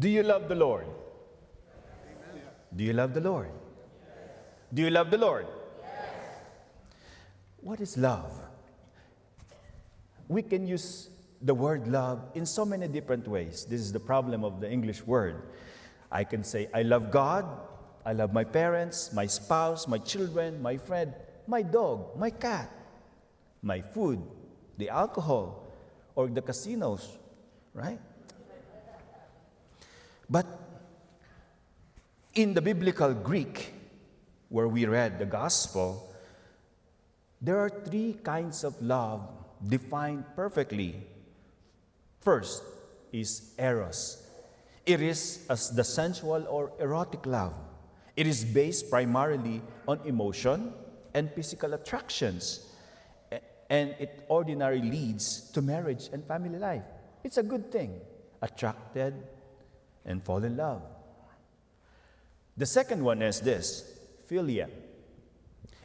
Do you love the Lord? Do you love the Lord? Do you love the Lord? What is love? We can use the word love in so many different ways. This is the problem of the English word. I can say, I love God, I love my parents, my spouse, my children, my friend, my dog, my cat, my food, the alcohol, or the casinos, right? But in the biblical Greek, where we read the gospel, there are three kinds of love defined perfectly. First is eros. It is as the sensual or erotic love. It is based primarily on emotion and physical attractions, and it ordinarily leads to marriage and family life. It's a good thing. Attracted and fall in love. The second one is this, philia.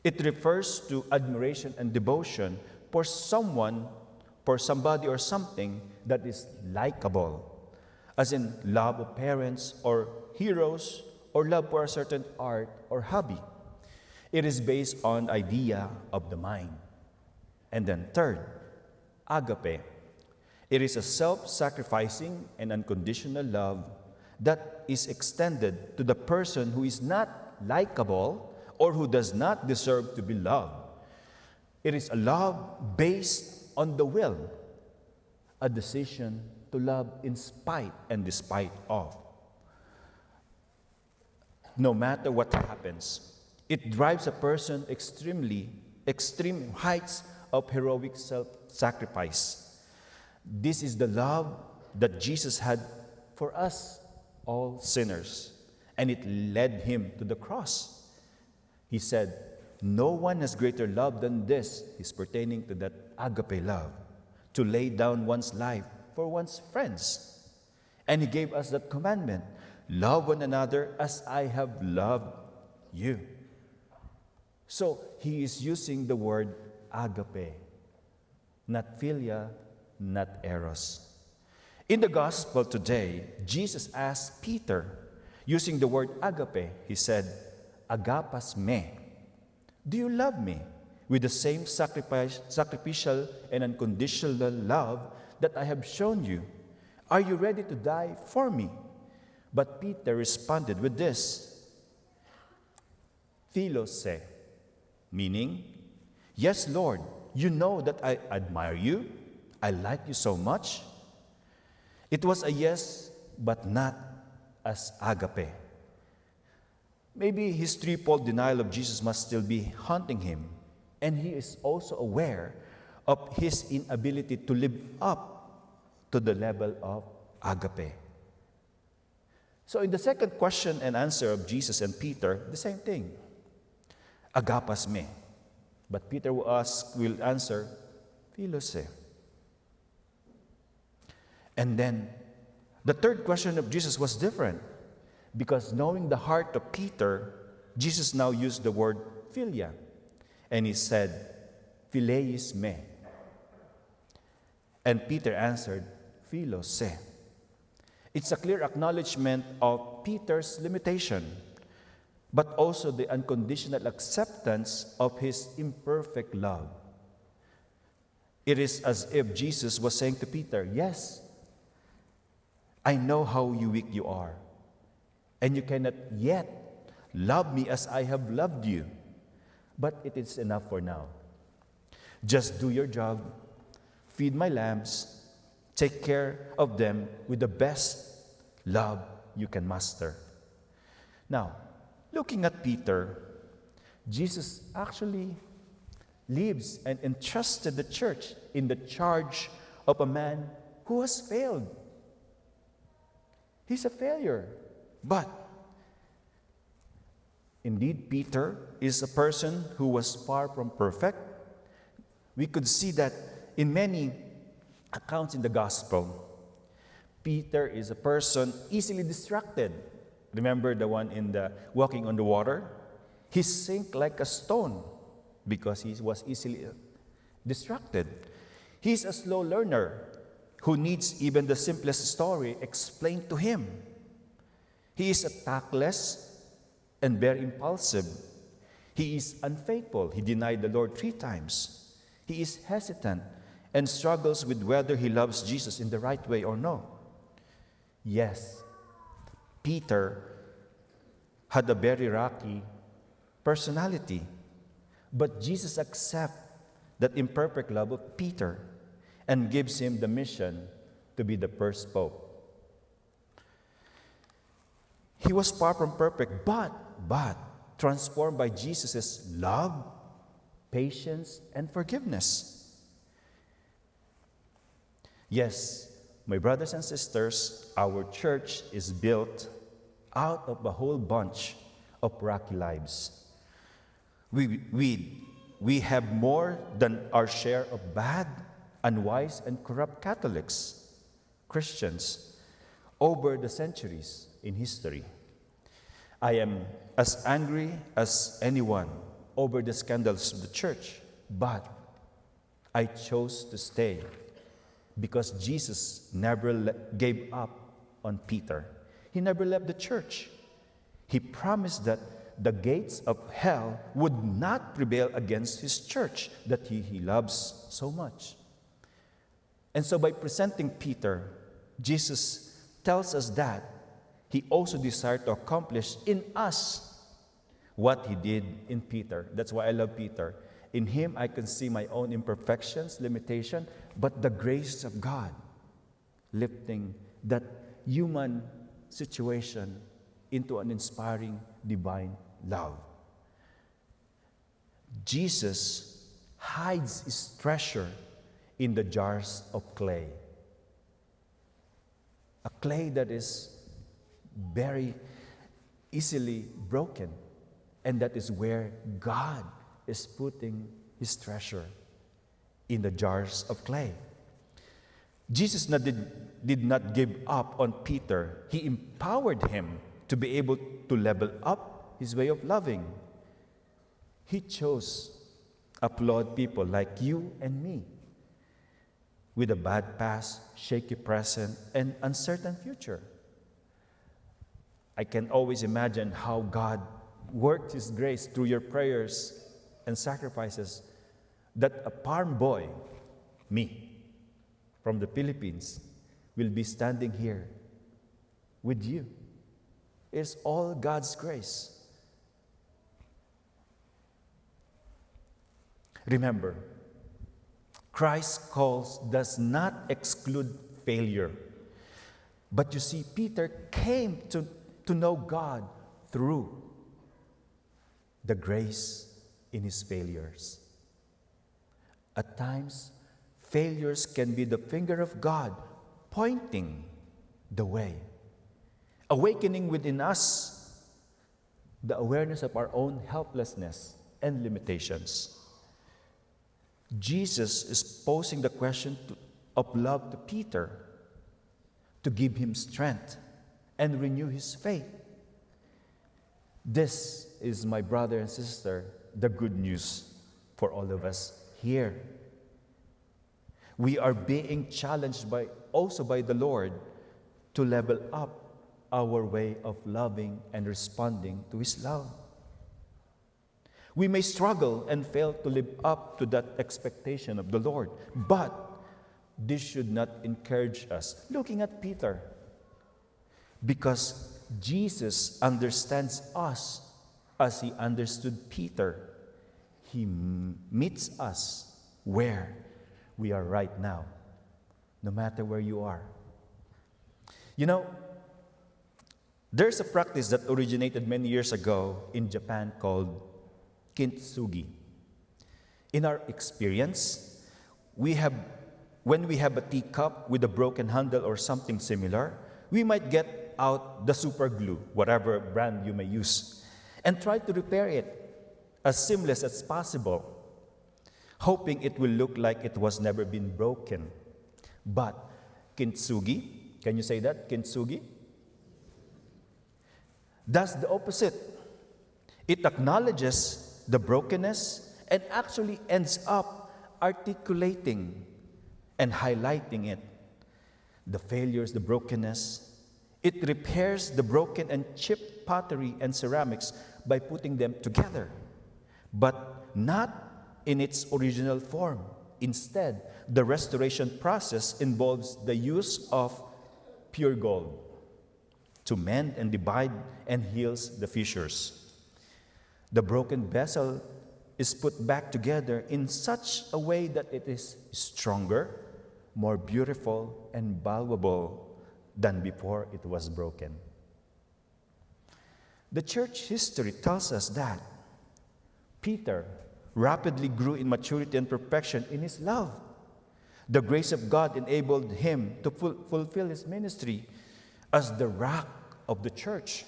It refers to admiration and devotion for someone, for somebody or something that is likable, as in love of parents or heroes, or love for a certain art or hobby. It is based on idea of the mind. And then third, agape. It is a self-sacrificing and unconditional love that is extended to the person who is not likable or who does not deserve to be loved. It is a love based on the will, a decision to love in spite and despite of. No matter what happens, it drives a person extreme heights of heroic self-sacrifice. This is the love that Jesus had for us, all sinners, and it led him to the cross. He said, no one has greater love than this. He's pertaining to that agape love, to lay down one's life for one's friends. And he gave us that commandment, love one another as I have loved you. So he is using the word agape, not philia, not eros. In the gospel today, Jesus asked Peter, using the word agape, he said, agapas me. Do you love me with the same sacrificial and unconditional love that I have shown you? Are you ready to die for me? But Peter responded with this, philose, meaning, yes, Lord, you know that I admire you, I like you so much. It was a yes, but not as agape. Maybe his threefold denial of Jesus must still be haunting him, and he is also aware of his inability to live up to the level of agape. So in the second question and answer of Jesus and Peter, the same thing. Agapas me. But Peter will answer, philose. And then the third question of Jesus was different, because knowing the heart of Peter, Jesus now used the word philia. And he said, phileis me. And Peter answered, philose. It's a clear acknowledgement of Peter's limitation, but also the unconditional acceptance of his imperfect love. It is as if Jesus was saying to Peter, yes, I know how weak you are, and you cannot yet love me as I have loved you, but it is enough for now. Just do your job, feed my lambs, take care of them with the best love you can muster. Now, looking at Peter, Jesus actually leaves and entrusted the church in the charge of a man who has failed. He's a failure. But indeed, Peter is a person who was far from perfect. We could see that in many accounts in the gospel. Peter is a person easily distracted. Remember the one in the walking on the water? He sank like a stone because he was easily distracted. He's a slow learner who needs even the simplest story explained to him. He is tactless and very impulsive. He is unfaithful. He denied the Lord 3 times. He is hesitant and struggles with whether he loves Jesus in the right way or no. Yes, Peter had a very rocky personality, but Jesus accepts that imperfect love of Peter and gives him the mission to be the first pope. He was far from perfect, but transformed by Jesus' love, patience, and forgiveness. Yes, my brothers and sisters, our church is built out of a whole bunch of rocky lives. We have more than our share of bad, unwise, and corrupt Catholics, Christians, over the centuries in history. I am as angry as anyone over the scandals of the church, but I chose to stay because Jesus never gave up on Peter. He never left the church. He promised that the gates of hell would not prevail against his church that he loves so much. And so by presenting Peter, Jesus tells us that he also desired to accomplish in us what he did in Peter. That's why I love Peter. In him, I can see my own imperfections, limitation, but the grace of God lifting that human situation into an inspiring divine love. Jesus hides his treasure in the jars of clay. A clay that is very easily broken. And that is where God is putting his treasure, in the jars of clay. Jesus did not give up on Peter. He empowered him to be able to level up his way of loving. He chose a flawed people like you and me, with a bad past, shaky present, and uncertain future. I can always imagine how God worked his grace through your prayers and sacrifices, that a farm boy, me, from the Philippines, will be standing here with you. It's all God's grace. Remember, Christ's calls does not exclude failure. But you see, Peter came to know God through the grace in his failures. At times, failures can be the finger of God pointing the way, awakening within us the awareness of our own helplessness and limitations. Jesus is posing the question of love to Peter to give him strength and renew his faith. This is, my brother and sister, the good news for all of us here. We are being challenged also by the Lord to level up our way of loving and responding to his love. We may struggle and fail to live up to that expectation of the Lord, but this should not encourage us. Looking at Peter, because Jesus understands us as he understood Peter. He meets us where we are right now, no matter where you are. You know, there's a practice that originated many years ago in Japan called kintsugi. In our experience, when we have a teacup with a broken handle or something similar, we might get out the super glue, whatever brand you may use, and try to repair it as seamless as possible, hoping it will look like it was never been broken. But kintsugi, can you say that? Kintsugi does the opposite. It acknowledges the brokenness and actually ends up articulating and highlighting it. The failures, the brokenness. It repairs the broken and chipped pottery and ceramics by putting them together, but not in its original form. Instead, the restoration process involves the use of pure gold to mend and divide and heals the fissures. The broken vessel is put back together in such a way that it is stronger, more beautiful, and valuable than before it was broken. The church history tells us that Peter rapidly grew in maturity and perfection in his love. The grace of God enabled him to fulfill his ministry as the rock of the church.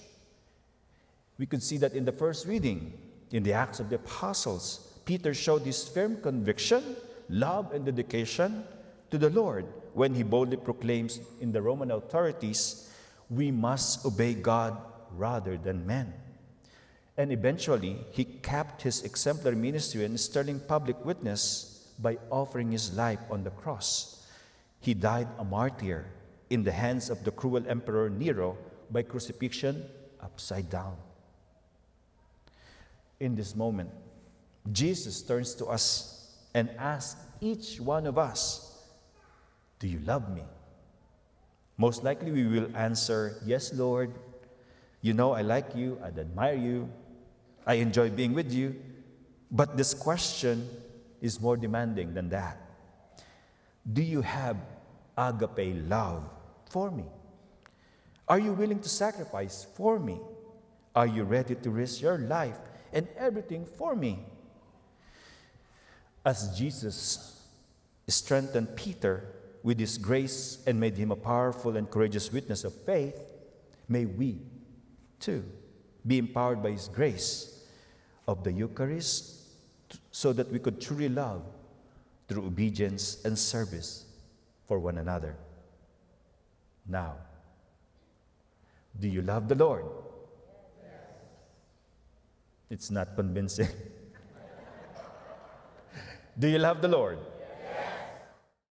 We could see that in the first reading, in the Acts of the Apostles, Peter showed his firm conviction, love, and dedication to the Lord when he boldly proclaims in the Roman authorities, "We must obey God rather than men." And eventually, he kept his exemplary ministry and sterling public witness by offering his life on the cross. He died a martyr in the hands of the cruel Emperor Nero by crucifixion upside down. In this moment, Jesus turns to us and asks each one of us, "Do you love me?" Most likely we will answer, "Yes, Lord. You know I like you, I admire you, I enjoy being with you." But this question is more demanding than that. Do you have agape love for me? Are you willing to sacrifice for me? Are you ready to risk your life and everything for me? As Jesus strengthened Peter with his grace and made him a powerful and courageous witness of faith, may we, too, be empowered by his grace of the Eucharist so that we could truly love through obedience and service for one another. Now, do you love the Lord? It's not convincing. Do you love the Lord?